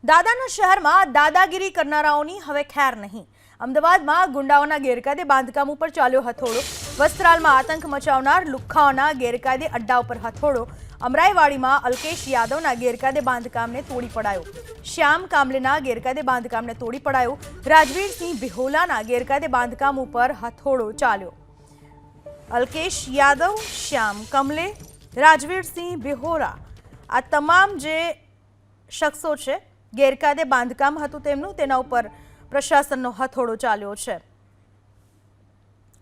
દાદાના શહેરમાં દાદાગીરી કરનારાઓની હવે ખેર નહીં। અમદાવાદમાં ગુંડાઓના ગેરકાયદે બાંધકામ ઉપર ચાલ્યો હથોડો। વસ્ત્રાલમાં આતંક મચાવનાર લુખ્ખાઓના ગેરકાયદે અડ્ડા ઉપર હથોડો। અમરાઈવાડીમાં અલ્કેશ યાદવના ગેરકાયદે બાંધકામને તોડી પડાયો। શ્યામ કામલેના ગેરકાયદે બાંધકામને તોડી પડાયો। રાજવીરસિંહ બિહોલાના ગેરકાયદે બાંધકામ ઉપર હથોડો ચાલ્યો। અલ્કેશ યાદવ, શ્યામ કમલે, રાજવીરસિંહ બિહોલા આ તમામ જે શખ્સો છે ગેરકાયદે બાંધકામ હતું તેમનું, તેના ઉપર પ્રશાસનનો હથોડો ચાલ્યો છે।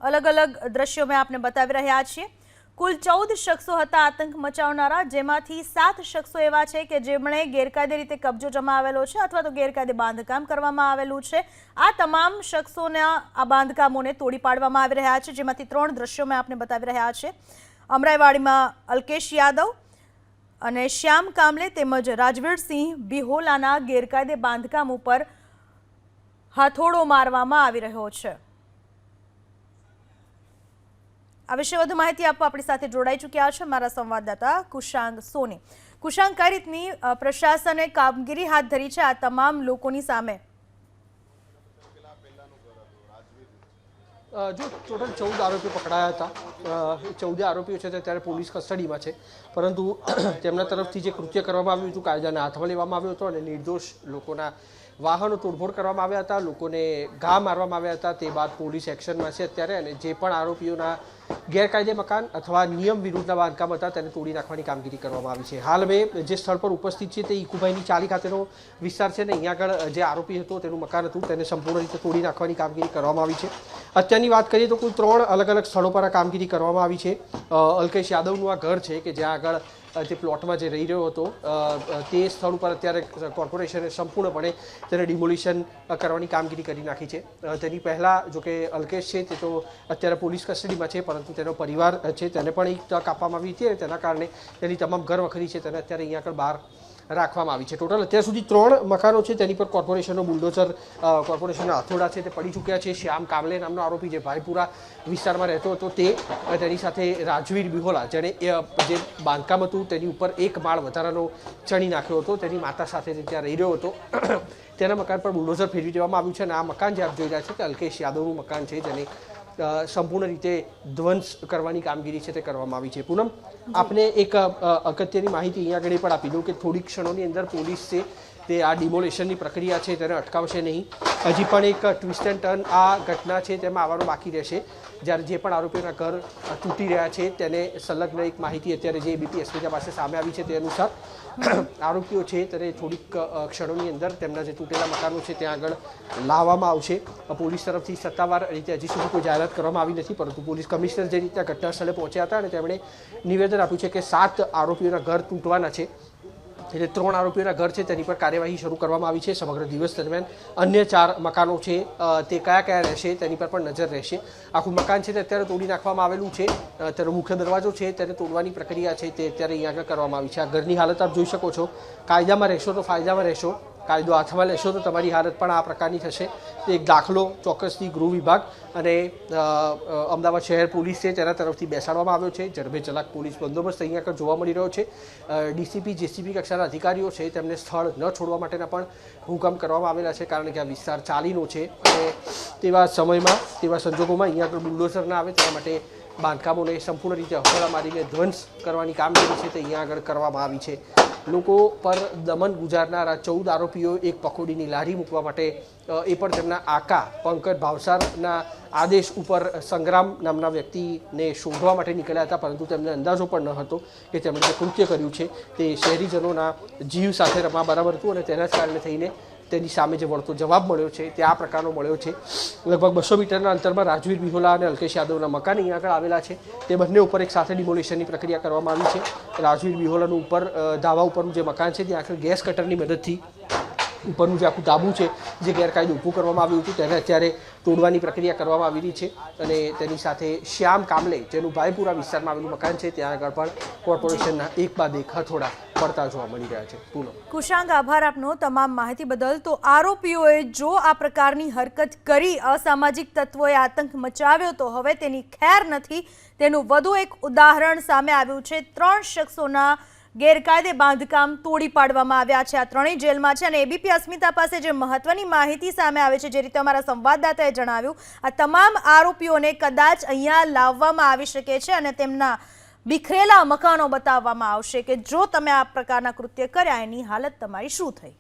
અલગ અલગ દ્રશ્યો મેં આપને બતાવી રહ્યા છીએ। કુલ 14 શખ્સો હતા આતંક મચાવનારા, જેમાંથી 7 શખ્સો એવા છે કે જેમણે ગેરકાયદે રીતે કબજો જમાવેલો છે અથવા તો ગેરકાયદે બાંધકામ કરવામાં આવેલું છે। આ તમામ શખ્સોના આ બાંધકામોને તોડી પાડવામાં આવી રહ્યા છે, જેમાંથી 3 દ્રશ્યો મેં આપને બતાવી રહ્યા છે। અમરાઈવાડીમાં અલ્કેશ યાદવ અને શ્યામ કામલે તેમજ રાજવીરસિંહ બિહોલાના ગેરકાયદે બાંધકામ ઉપર હથોડો મારવામાં આવી રહ્યો છે। આ વિશે વધુ માહિતી આપવા આપણી સાથે જોડાઈ ચૂક્યા છે મારા સંવાદદાતા કુશાંગ સોની। કુશાંગ, કઈ રીતની પ્રશાસને કામગીરી હાથ ધરી છે આ તમામ લોકોની સામે? જો ટોટલ 14 આરોપીઓ પકડાયા હતા। 14 આરોપીઓ છે ત્યારે પોલીસ કસ્ટડીમાં છે, પરંતુ તેમના તરફથી જે કૃત્ય કરવામાં આવ્યું હતું કાયદાને હાથમાં લેવામાં આવ્યો હતો અને નિર્દોષ લોકોના વાહનો તોડફોડ કરવામાં આવ્યા હતા, લોકોને ઘા મારવામાં આવ્યા હતા। તે બાદ પોલીસ એક્શનમાં છે અત્યારે, અને જે પણ આરોપીઓના ગેરકાયદે મકાન અથવા નિયમ વિરુદ્ધના બાંધકામ હતા તેને તોડી નાખવાની કામગીરી કરવામાં આવી છે। હાલ અમે જે સ્થળ પર ઉપસ્થિત છે તે ઈકુભાઈની ચાલી ખાતેનો વિસ્તાર છે, ને અહીંયા આગળ જે આરોપી હતો તેનું મકાન હતું તેને સંપૂર્ણ રીતે તોડી નાખવાની કામગીરી કરવામાં આવી છે। અત્યારની વાત કરીએ તો કુલ 3 અલગ અલગ સ્થળો પર આ કામગીરી કરવામાં આવી છે। અલ્કેશ યાદવનું આ ઘર છે કે જ્યાં આગળ જે પ્લોટમાં જે રહી રહ્યો હતો તે સ્થળ ઉપર અત્યારે કોર્પોરેશને સંપૂર્ણપણે તેને ડિમોલિશન કરવાની કામગીરી કરી નાખી છે। તેની પહેલાં જો કે અલ્કેશ છે તે તો અત્યારે પોલીસ કસ્ટડીમાં છે, પરંતુ તેનો પરિવાર છે તેને પણ એક તક આપવામાં આવી હતી અને તેના કારણે તેની તમામ ઘર વખરી છે તેને અત્યારે અહીંયા આગળ બહાર રાખવામાં આવી છે। ટોટલ અત્યાર સુધી 3 મકાનો છે તેની પર કોર્પોરેશનનો બુલડોઝર, કોર્પોરેશનના હથોડા છે તે પડી ચૂક્યા છે। શ્યામ કામલે નામનો આરોપી જે ભાઈપુરા વિસ્તારમાં રહેતો હતો તેની સાથે રાજવીર બિહોલા જેણે જે બાંધકામ હતું તેની ઉપર 1 માળ વધારાનો ચણી નાખ્યો હતો, તેની માતા સાથે ત્યાં રહી રહ્યો હતો, તેના મકાન પર બુલડોઝર ફેરવી દેવામાં આવ્યું છે। અને આ મકાન જે આપ જોઈ રહ્યા છો કે અલ્કેશ યાદવનું મકાન છે, જેને સંપૂર્ણ રીતે ધ્વંસ કરવાની કામગીરી છે તે કરવામાં આવી છે। પૂનમ, આપને એક અગત્યની માહિતી અહીંયા આગળ પણ આપી દઉં કે થોડી ક્ષણોની અંદર પોલીસ છે તે આ ડિમોલેશનની પ્રક્રિયા છે તેને અટકાવશે નહીં। હજી પણ એક ટ્વિસ્ટ એન્ડ ટર્ન આ ઘટના છે તેમાં આવવાનું બાકી રહેશે, જ્યારે જે પણ આરોપીઓના ઘર તૂટી રહ્યા છે તેને સંલગ્ન એક માહિતી અત્યારે જે એબીપી એસપી પાસે સામે આવી છે તે અનુસાર આરોપીઓ છે તેને થોડીક ક્ષણોની અંદર તેમના જે તૂટેલા મકાનો છે ત્યાં આગળ લાવવામાં આવશે। પોલીસ તરફથી સત્તાવાર રીતે હજી સુધી કોઈ જાહેરાત કરવામાં આવી નથી, પરંતુ પોલીસ કમિશનર જે રીતે ઘટના સ્થળે પહોંચ્યા હતા અને તેમણે નિવેદન આપ્યું છે કે 7 આરોપીઓના ઘર તૂટવાના છે, એટલે 3 આરોપીઓના ઘર છે તેની પર કાર્યવાહી શરૂ કરવામાં આવી છે। સમગ્ર દિવસ દરમિયાન અન્ય 4 મકાનો છે તે કયા રહેશે તેની પર પણ નજર રહેશે। આખું મકાન છે તે અત્યારે તોડી નાખવામાં આવેલું છે, તેનો મુખ્ય દરવાજો છે તેને તોડવાની પ્રક્રિયા છે તે અત્યારે અહીંયા આગળ કરવામાં આવી છે। આ ઘરની હાલત આપ જોઈ શકો છો, કાયદામાં રહેશો તો ફાયદામાં રહેશો, કાયદો હાથમાં લેશો તો તમારી હાલત પણ આ પ્રકારની થશે। એક દાખલો ચોક્કસથી ગૃહ વિભાગ અને અમદાવાદ શહેર પોલીસ છે તેના તરફથી બેસાડવામાં આવ્યો છે। ઝડપે ચલાક પોલીસ બંદોબસ્ત અહીંયા આગળ જોવા મળી રહ્યો છે। ડીસીપી જેસીપી કક્ષાના અધિકારીઓ છે તેમને સ્થળ ન છોડવા માટેના પણ હુકમ કરવામાં આવેલા છે, કારણ કે આ વિસ્તાર ચાલીનો છે અને તેવા સમયમાં તેવા સંજોગોમાં અહીંયા આગળ બુલડોઝર ના આવે તેના માટે બાંધકામોને સંપૂર્ણ રીતે હથોડા મારીને ધ્વંસ કરવાની કામગીરી છે તે અહીંયા આગળ કરવામાં આવી છે। લોકો પર દમન ગુજારનારા 14 આરોપીઓ એક પકોડીની લારી મૂકવા માટે એ પણ તેમના આકા પંકજ ભાવસારના આદેશ ઉપર સંગ્રામ નામના વ્યક્તિને શોધવા માટે નીકળ્યા હતા, પરંતુ તેમને અંદાજો પણ ન હતો કે તેમણે જે કૃત્ય કર્યું છે તે શહેરીજનોના જીવ સાથે રમા બરાબર હતું અને તેના જ કારણે થઈને તેની સામે જે વળતો જવાબ મળ્યો છે તે આ પ્રકારનો મળ્યો છે। લગભગ 200 મીટરના અંતરમાં રાજવીર બિહોલા અને અલ્કેશ યાદવના મકાન અહીંયા આગળ આવેલા છે, તે બંને ઉપર એક સાથે ડિમોલિશનની પ્રક્રિયા કરવામાં આવી છે। રાજવીર બિહોલાનું ઉપર ધાબા ઉપરનું જે મકાન છે ત્યાં આખરે ગેસ કટરની મદદથી ઉપરનું જે આખું ધાબું છે જે ગેરકાયદે ઊભું કરવામાં આવ્યું હતું તેને અત્યારે તોડવાની પ્રક્રિયા કરવામાં આવી રહી છે। અને તેની સાથે શ્યામ કામલે જેનું ભાઈપુરા વિસ્તારમાં આવેલું મકાન છે ત્યાં આગળ પણ કોર્પોરેશનના એક બાદ એક હથોડા પડતા જોવા મળી રહ્યા છે। પૂનમ, કુશાંગ, આભાર આપનો તમામ માહિતી બદલ। તો આરોપીઓએ જો આ પ્રકારની હરકત કરી, અસામાજિક તત્વોએ આતંક મચાવ્યો તો હવે તેની ખેર નથી, તેનું વધુ એક ઉદાહરણ સામે આવ્યું છે। 3 શખ્સોના ગેરકાયદે બાંધકામ તોડી પાડવામાં આવ્યા છે. આ ત્રણેય જેલમાં છે અને એબીપી અસ્મિતા પાસે જે મહત્વની માહિતી સામે આવે છે, જે રીતે અમારા સંવાદદાતાએ જણાવ્યું, આ તમામ આરોપીઓને કદાચ અહીંયા લાવવામાં આવી શકે છે અને તેમના બિખરેલા મકાનો બતાવવામાં આવશે કે જો તમે આ પ્રકારના કૃત્ય કર્યા એની હાલત તમારી શું થઈ.